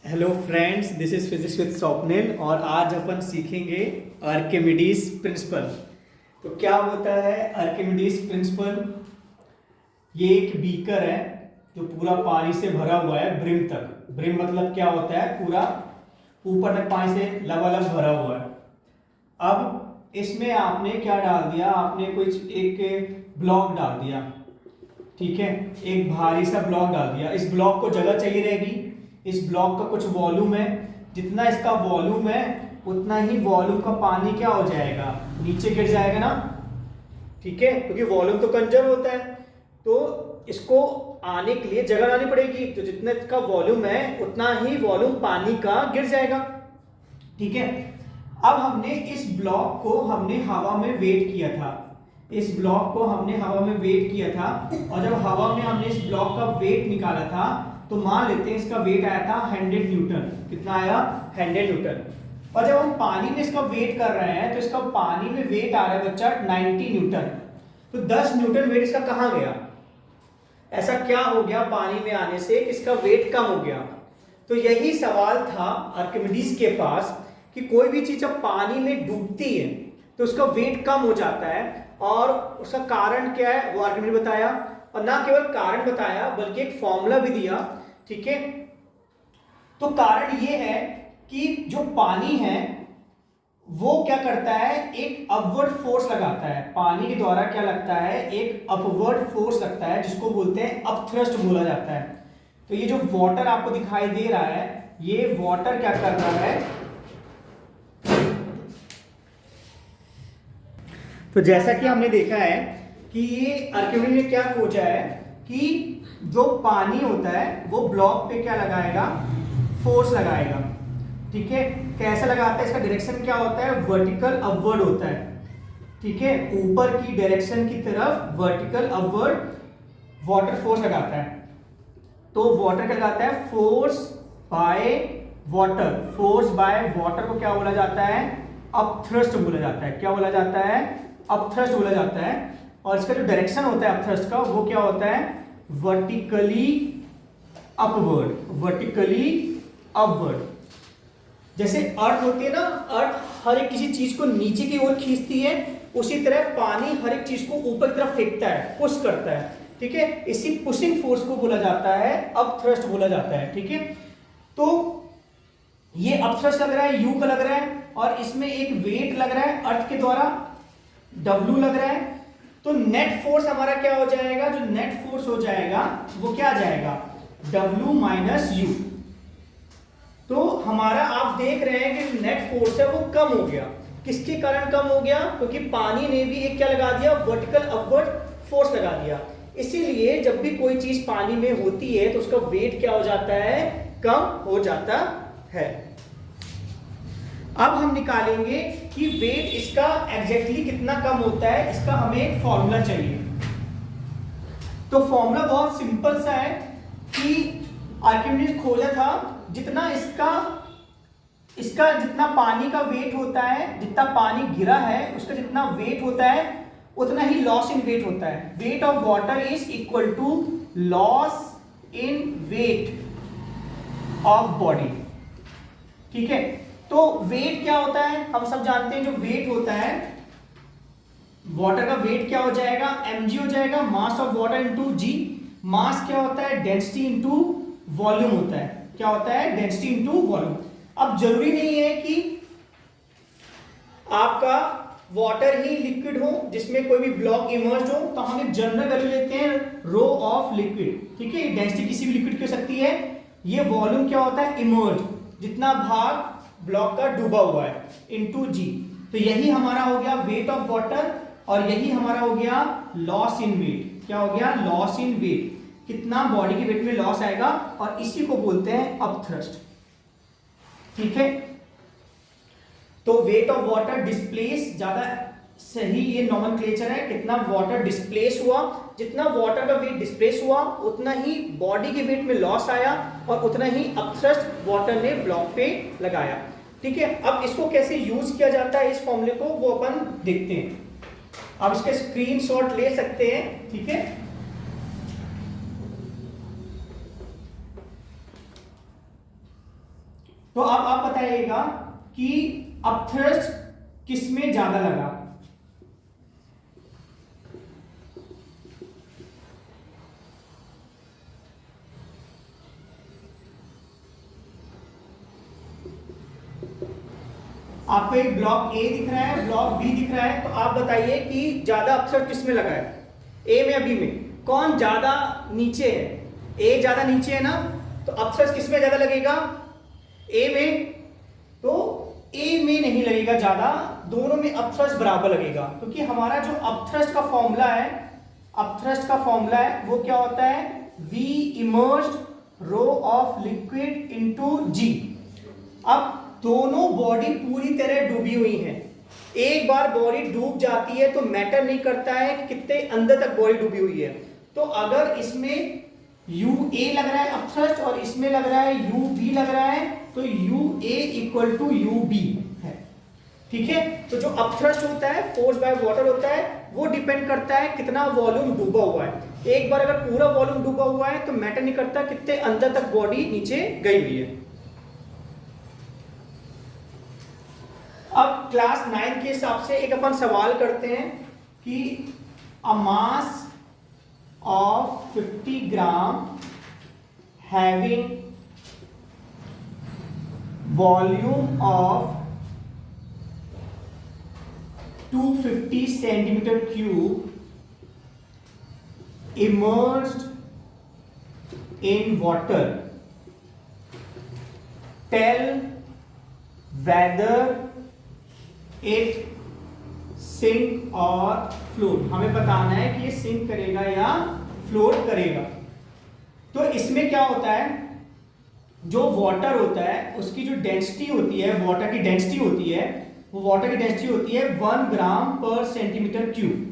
Hello friends, this is physics with Swapnil और आज अपन सीखेंगे आर्किमिडीज प्रिंसिपल। तो क्या होता है आर्किमिडीज प्रिंसिपल? ये एक बीकर है जो पूरा पानी से भरा हुआ है ब्रिम तक। ब्रिम मतलब क्या होता है? पूरा ऊपर तक पानी से लबालब भरा हुआ है। अब इसमें आपने क्या डाल दिया? आपने कुछ एक ब्लॉक डाल दिया, ठीक है, एक भारी सा ब्लॉक डाल दिया। इस ब्लॉक को जगह चाहिए रहेगी। इस ब्लॉक का कुछ वॉल्यूम है, जितना इसका वॉल्यूम है उतना ही वॉल्यूम का पानी क्या हो जाएगा? नीचे गिर जाएगा ना, ठीक है, क्योंकि वॉल्यूम तो कंजर्व होता है। तो इसको आने के लिए जगह लानी पड़ेगी, तो जितना इसका वॉल्यूम है उतना ही वॉल्यूम पानी का गिर जाएगा, ठीक है। अब हमने इस ब्लॉक को हमने हवा में वेट किया था। इस ब्लॉक को हमने हवा में वेट किया था और जब हवा में हमने इस ब्लॉक का वेट निकाला था तो मान लेते हैं इसका वेट आया था 100 न्यूटन। कितना आया? 100 न्यूटन। और जब हम पानी में इसका वेट कर रहे हैं तो इसका पानी में वेट आ रहा है बच्चा 90 न्यूटन। तो 10 न्यूटन वेट इसका कहां गया? ऐसा क्या हो गया पानी में आने से कि इसका वेट कम हो गया? तो यही सवाल था आर्किमिडीज के पास कि कोई भी चीज जब पानी में डूबती है तो उसका वेट कम हो जाता है, और उसका कारण क्या है वो आर्किमिडीज ने बताया। और ना केवल कारण बताया बल्कि एक फॉर्मूला भी दिया, ठीक है। तो कारण ये है कि जो पानी है वो क्या करता है? एक अपवर्ड फोर्स लगाता है। पानी के द्वारा क्या लगता है? एक अपवर्ड फोर्स लगता है, जिसको बोलते हैं अपथ्रस्ट बोला जाता है। तो ये जो वाटर आपको दिखाई दे रहा है, ये वाटर क्या कर रहा है? तो जैसा कि हमने देखा है कि ये आर्किमिडीज ने क्या खोजा है कि जो पानी होता है वो ब्लॉक पे क्या लगाएगा? फोर्स लगाएगा, ठीक है। कैसा लगाता है? इसका डायरेक्शन क्या होता है? वर्टिकल अपवर्ड होता है, ठीक है। ऊपर की डायरेक्शन की तरफ वर्टिकल अपवर्ड वाटर फोर्स लगाता है। तो वाटर क्या लगाता है? Force by water. Force by water को क्या बोला जाता है? अपथ्रस्ट बोला जाता है। क्या बोला जाता है? अपथ्रस्ट बोला जाता है। और इसका जो डायरेक्शन होता है अपथ्रस्ट का, वो क्या होता है? Vertically upward. Vertically upward. जैसे अर्थ होती है ना, अर्थ हर एक किसी चीज को नीचे की ओर खींचती है, उसी तरह पानी हर एक चीज को ऊपर की तरफ फेंकता है, पुश करता है, ठीक है। इसी पुशिंग फोर्स को बोला जाता है अपथ्रस्ट बोला जाता है, ठीक है। तो ये अपथ्रस्ट लग रहा है, यू का लग रहा है, और इसमें एक वेट लग रहा है अर्थ के द्वारा, W लग रहा है। तो नेट फोर्स हमारा क्या हो जाएगा? जो नेट फोर्स हो जाएगा वो क्या आ जाएगा? W minus you. तो हमारा आप देख रहे हैं कि नेट फोर्स है वो कम हो गया। किसके कारण कम हो गया? क्योंकि पानी ने भी एक क्या लगा दिया? वर्टिकल अपवर्ड फोर्स लगा दिया। इसीलिए जब भी कोई चीज पानी में होती है तो उसका वेट क्या हो जाता है? कम हो जाता है। अब हम निकालेंगे कि वेट इसका एग्जैक्टली कितना कम होता है। इसका हमें एक फॉर्मूला चाहिए। तो फॉर्मूला बहुत सिंपल सा है कि आर्किमिडीज ने खोजा था जितना इसका जितना पानी का वेट होता है, जितना पानी गिरा है उसका जितना वेट होता है उतना ही लॉस इन वेट होता है। Weight of water is equal to loss in weight of body, ठीक है। तो वेट क्या होता है? हम सब जानते हैं जो वेट होता है, वाटर का वेट क्या हो जाएगा? mg हो जाएगा, mass of water into g। मास क्या होता है? डेंसिटी इनटू वॉल्यूम होता है। क्या होता है? Density into volume. अब जरूरी नहीं है कि आपका वाटर ही लिक्विड हो जिसमें कोई भी ब्लॉक इमर्ज हो, तो हम एक जनरल वैल्यू लेते हैं रो ऑफ लिक्विड, ठीक है। डेंसिटी किसी भी लिक्विड की हो सकती है। ये वॉल्यूम क्या होता है? इमर्ज, जितना भाग ब्लॉक का डूबा हुआ है, इनटू जी। तो यही हमारा हो गया वेट ऑफ वाटर, और यही हमारा हो गया लॉस इन वेट। क्या हो गया? Loss in weight. कितना बॉडी के वेट में लॉस आएगा, और इसी को बोलते हैं अपथ्रस्ट, ठीक है। तो वेट ऑफ वाटर डिस्प्लेस, ज्यादा सही ये नॉमेनक्लेचर है। कितना वाटर डिस्प्लेस हुआ, जितना वाटर का वेट डिस्प्लेस हुआ उतना ही बॉडी के वेट में लॉस आया, और उतना ही अपथ्रस्ट वाटर ने ब्लॉक पे लगाया, ठीक है। अब इसको कैसे यूज किया जाता है इस फॉर्मूले को, वो अपन देखते हैं। आप इसका स्क्रीनशॉट ले सकते हैं, ठीक है। तो अब आप बताइएगा कि अपथ्रस्ट किस में ज्यादा लगा। आपको एक ब्लॉक ए दिख रहा है, ब्लॉक बी दिख रहा है, तो आप बताइए कि ज्यादा अपथ्रस्ट किस में लगा है, ए में या बी में? कौन ज्यादा नीचे है? ए ज्यादा नीचे है ना, तो अपथ्रस्ट किस में ज्यादा लगेगा? ए में। तो ए में नहीं लगेगा ज्यादा, दोनों में अपथ्रस्ट बराबर लगेगा, क्योंकि हमारा जो अपथ्रस्ट का फॉर्मूला है, अपथ्रस्ट का फॉर्मूला है वो क्या होता है? V immersed rho of liquid into G। अब दोनों बॉडी पूरी तरह डूबी हुई हैं। एक बार बॉडी डूब जाती है तो मैटर नहीं करता है कि कितने अंदर तक बॉडी डूबी हुई है। तो अगर इसमें UA लग रहा है अपथ्रस्ट और इसमें लग रहा है UB लग रहा है, तो UA इक्वल टू UB है। ठीक है, तो जो अपथ्रस्ट होता है, फोर्स बाय वाटर होता है, वो डिपेंड करता है कितना वॉल्यूम डूबा हुआ है। एक बार अगर पूरा वॉल्यूम डूबा हुआ है तो मैटर नहीं करता कितने अंदर तक बॉडी नीचे गई हुई है। अब क्लास 9 के हिसाब से एक अपन सवाल करते हैं कि a mass of 50 gram having volume of 250 centimetre cube immersed in water, tell whether it sink और float। हमें बताना है कि ये सिंक करेगा या फ्लोट करेगा। तो इसमें क्या होता है, जो वाटर होता है उसकी जो डेंसिटी होती है, वाटर की डेंसिटी होती है, वो वाटर की डेंसिटी होती है 1 ग्राम पर सेंटीमीटर क्यूब।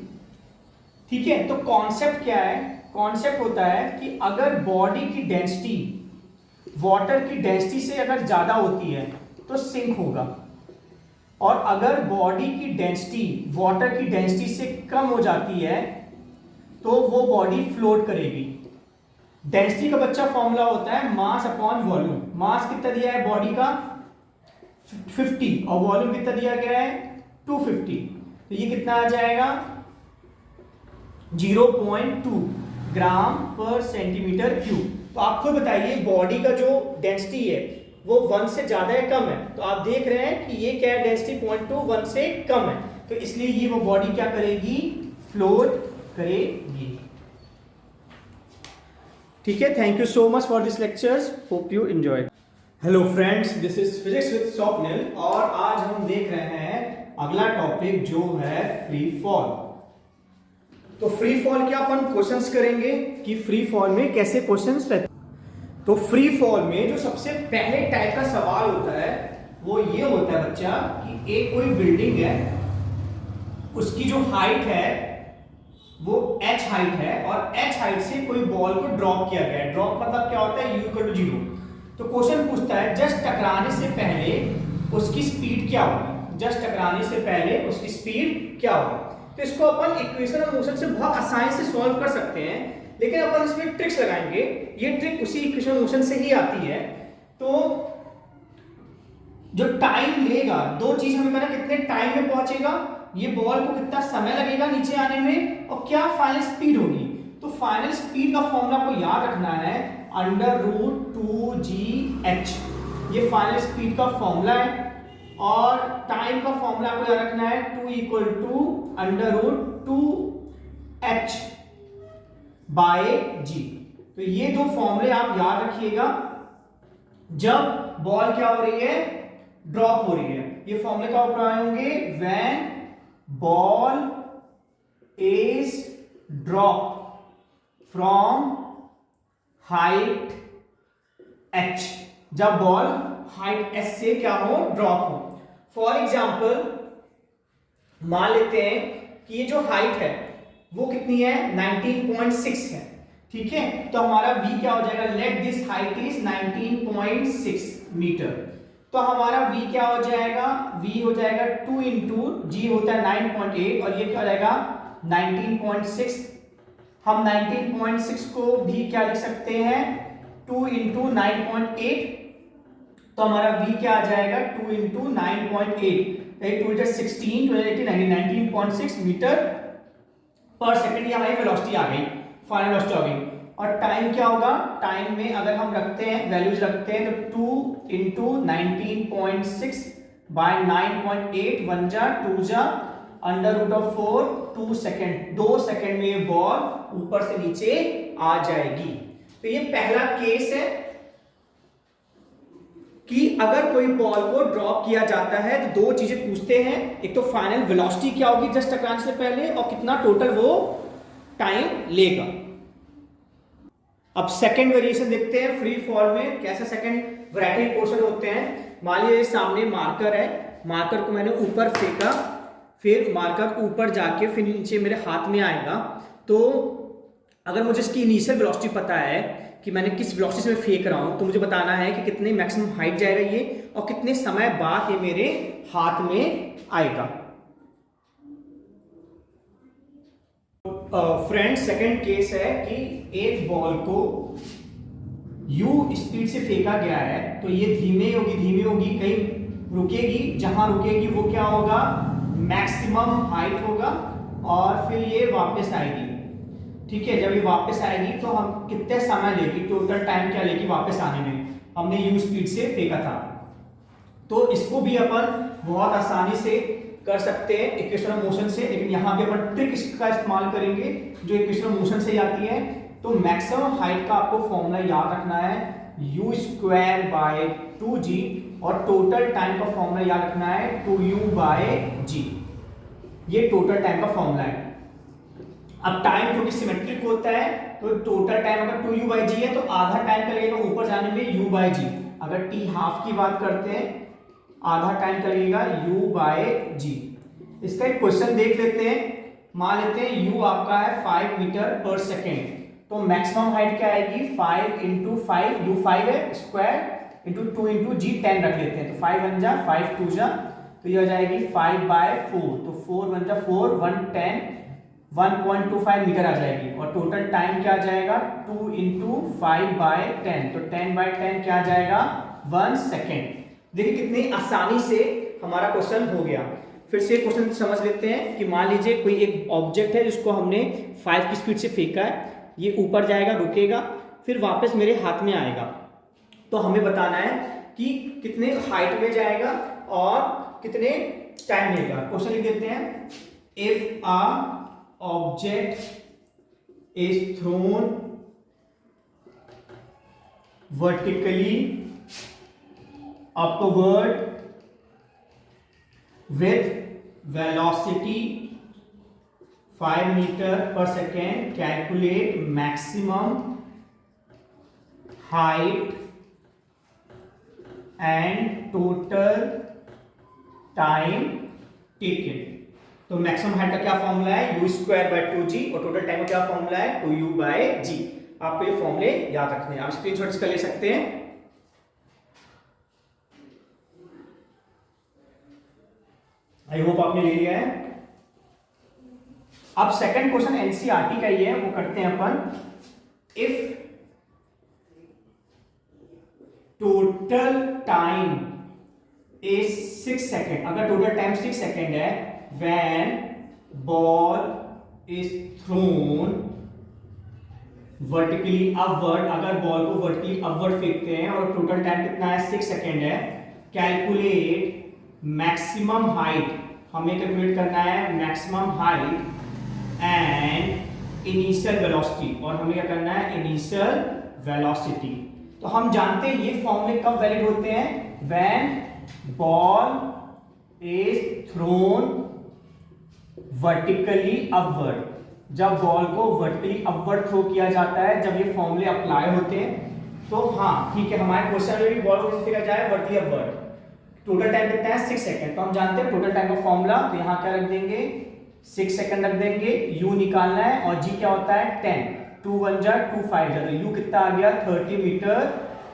ठीक है, तो कॉन्सेप्ट क्या है? कॉन्सेप्ट होता है कि अगर बॉडी की डेंसिटी वाटर की डेंसिटी से अगर ज्यादा होती है तो सिंक होगा, और अगर बॉडी की डेंसिटी वाटर की डेंसिटी से कम हो जाती है तो वो बॉडी फ्लोट करेगी। डेंसिटी का बच्चा फॉर्मूला होता है मास अपॉन वॉल्यूम। मास कितना दिया है बॉडी का? 50, और वॉल्यूम कितना दिया गया है? 250। तो ये कितना आ जाएगा? 0.2 ग्राम पर सेंटीमीटर क्यूब। तो आप खुद बताइए बॉडी का जो डेंसिटी है वो 1 से ज्यादा है कम है? तो आप देख रहे हैं कि ये क्या है, डेंसिटी 0.2 1 से कम है, तो इसलिए ये वो बॉडी क्या करेगी? फ्लोट करेगी। ठीक है, thank you so much for this lectures, hope you enjoy. Hello friends, this is physics with Swapnil, और आज हम देख रहे हैं अगला टॉपिक जो है फ्री फॉल। तो फ्री फॉल के अपन क्वेश्चंस करेंगे कि फ्री फॉल में कैसे क्वेश्चंस रहते हैं। तो फ्री फॉल में जो सबसे पहले टाइप का सवाल होता है वो ये होता है बच्चा कि एक कोई बिल्डिंग है, उसकी जो हाइट है वो h हाइट है, और h हाइट से कोई बॉल को ड्रॉप किया गया है। ड्रॉप मतलब क्या होता है? u equal to 0। तो क्वेश्चन पूछता है जस्ट टकराने से पहले उसकी स्पीड क्या होगी? जस्ट टकराने से पहले उसकी स्पीड क्या होगी? तो इसको अपन इक्वेशन ऑफ मोशन से बहुत आसानी से सॉल्व कर सकते हैं, लेकिन अपन इसमें ट्रिक्स लगाएंगे। ये ट्रिक उसी इक्वेशन ऑफ मोशन से ही आती है। तो जो टाइम लेगा, दो चीज हमें पता, कितने टाइम में पहुंचेगा ये बॉल को, कितना समय लगेगा नीचे आने में, और क्या फाइनल स्पीड होगी। तो फाइनल स्पीड का फॉर्मूला को याद रखना है, √2gh। ये फाइनल स्पीड का फॉर्मूला है, और टाइम का फॉर्मूला को याद रखना है 2 equal to √2h bye g। तो ये दो फॉर्मूले आप याद रखिएगा जब बॉल क्या हो रही है? ड्रॉप हो रही है। ये फॉर्मूले क्या उपयोग होंगे? When ball is drop from height h, जब बॉल हाइट h से क्या हो? ड्रॉप हो। फॉर एग्जाम्पल मान लेते हैं कि ये जो हाइट है वो कितनी है? 19.6 है। ठीक है, तो हमारा v क्या हो जाएगा? Let this height is 19.6 metre. तो हमारा v क्या हो जाएगा? v हो जाएगा 2 इंटू g होता है 9.8, और ये क्या हो जाएगा? 19.6। हम 19.6 को भी क्या लिख सकते हैं? 2 इंटू 9.8, तो हमारा v क्या आ जाएगा 2 इंटू 9.8, 2 इंटू 16, 19.6 मीटर पर सेकंड। ये हमारी वेलोसिटी आ गई, फाइनल वेलोसिटी आ गई। और टाइम क्या होगा, टाइम में अगर हम रखते हैं वैल्यूज रखते हैं तो 2 इंटू 19.6 बाय 9.8, 1 जा 2 जा under root of 4, 2 second, 2 second में ये बॉल ऊपर से नीचे आ जाएगी। तो ये पहला केस है कि अगर कोई बॉल को ड्रॉप किया जाता है तो दो चीजें पूछते हैं, एक तो फाइनल वेलोसिटी क्या होगी जस्ट टकराने से पहले, और कितना टोटल वो टाइम लेगा। अब सेकंड वेरिएशन देखते हैं फ्री फॉल में कैसे सेकंड वैरायटी पोर्शन होते हैं। मान लीजिए सामने मार्कर है, मार्कर को मैंने ऊपर फेंका, फिर मार्कर ऊपर जाके फिर नीचे मेरे हाथ में आएगा। तो अगर मुझे इसकी इनिशियल वेलोसिटी पता है कि मैंने किस वेलोसिटी से मैं फेंक रहा हूं, तो मुझे बताना है कि कितने मैक्सिमम हाइट जाएगा ये और कितने समय बाद ये मेरे हाथ में आएगा। फ्रेंड सेकंड केस है कि एक बॉल को यू स्पीड से फेंका गया है, तो ये धीमे होगी कहीं रुकेगी, जहां रुकेगी वो क्या होगा, मैक्सिमम हाइट होगा, और फिर ये वापस आएगी। ठीक है, जब ये वापस आएगी तो हम कितने समय लेगी, टोटल टाइम क्या लेगी वापस आने में, हमने यू स्पीड से फेंका था। तो इसको भी अपन बहुत आसानी से कर सकते हैं इक्वेशन ऑफ मोशन से, लेकिन यहाँ पे अपन ट्रिक का इस्तेमाल करेंगे जो इक्वेशन ऑफ मोशन से आती है। तो मैक्सिमम हाइट का आपको फॉर्मूला याद रखना है u स्क्वायर बाय 2g, और टोटल टाइम का फॉर्मूला याद रखना है 2u बाय g। ये टोटल टाइम का फॉर्मूला है। अब टाइम क्योंकि सिमेट्रिक होता है तो टोटल टाइम अगर 2u बाय g है तो आधा टाइम का लगेगा ऊपर जाने में u बाय g। अगर t हाफ की बात करते हैं आधा टाइम का लगेगा u बाय g। इसका एक क्वेश्चन देख लेते हैं। मान लेते हैं u आपका है 5 मीटर पर सेकेंड, तो मैक्सिमम हाइट क्या आएगी 5 इंटू 5, u 5 है स्क्वायर इंटू 2 इंटू g 10 रख लेते हैं, तो 5 1 जा 5 2 जा, तो ये हो जाएगी 5 बाय 4, तो 4 1 जा 4 1 10 1.25 मीटर आ जाएगी। और टोटल टाइम क्या आ जाएगा 2 इंटू 5 बाय 10, तो 10 बाय 10 क्या आ जाएगा 1 सेकेंड। देखिए कितनी आसानी से हमारा क्वेश्चन हो गया। फिर से क्वेश्चन समझ लेते हैं कि मान लीजिए कोई एक ऑब्जेक्ट है जिसको हमने 5 की स्पीड से फेंका है, ये ऊपर जाएगा रुकेगा फिर वापस मेरे हाथ में आएगा। तो हमें बताना है कि कितने हाइट में जाएगा और कितने टाइम लेगा। क्वेश्चन लिख देते हैं, if a object is thrown vertically upward with velocity 5 meter per second, calculate maximum height and total time taken। तो मैक्सिमम हाइट का क्या फॉर्मूला है u स्क्वायर बाय 2g, और टोटल टाइम का क्या फॉर्मूला है 2u बाय g। आपको ये फॉर्मूले याद रखने हैं, आप स्क्रीनशॉट कर ले सकते हैं। आई होप आपने ले लिया है। अब सेकंड क्वेश्चन एनसीईआरटी का ही है, वो करते हैं अपन। If total time is 6 second, अगर टोटल टाइम 6 सेकेंड है, when ball is thrown vertically upward, अगर बॉल को वर्टिकली अपवर्ड फेंकते हैं और टोटल टाइम कितना है 6 सेकेंड है, कैलकुलेट मैक्सिमम हाइट, हमें कैलकुलेट करना है maximum height and initial velocity, और हमें क्या करना है इनिशियल वेलोसिटी। तो हम जानते हैं ये फॉर्मूले कब वैलिड होते हैं, when ball is thrown vertically upward, जब बॉल को वर्टिकली अपवर्ड थ्रो किया जाता है, जब ये फॉर्मूले अप्लाई होते हैं। तो हाँ ठीक है, हमारे क्वेश्चन में भी बॉल को फेंका जाए वर्टिकली अपवर्ड, टोटल टाइम कितना है 6 सेकंड, तो हम जानते हैं टोटल टाइम का फॉर्मूला, तो यहां क्या रख देंगे 6 सेकंड रख देंगे, u निकालना है और g क्या होता है 10, 2 1 जा 2 5 जा, तो u कितना आ गया 30 मीटर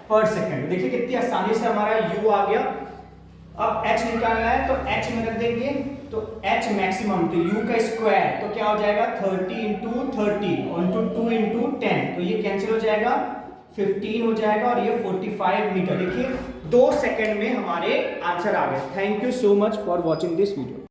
पर सेकंड। देखिए कितनी आसानी से हमारा u आ गया। अब h निकालना है तो h में रख देंगे, तो h मैक्सिमम, तो u का स्क्वायर तो क्या हो जाएगा 30 इंटू 30 और इंटू 2 इंटू 10, तो ये कैंसिल हो जाएगा 15 हो जाएगा और ये 45 मीटर। देखिए 2 सेकंड में हमारे आंसर आ गए। Thank you so much for watching this video.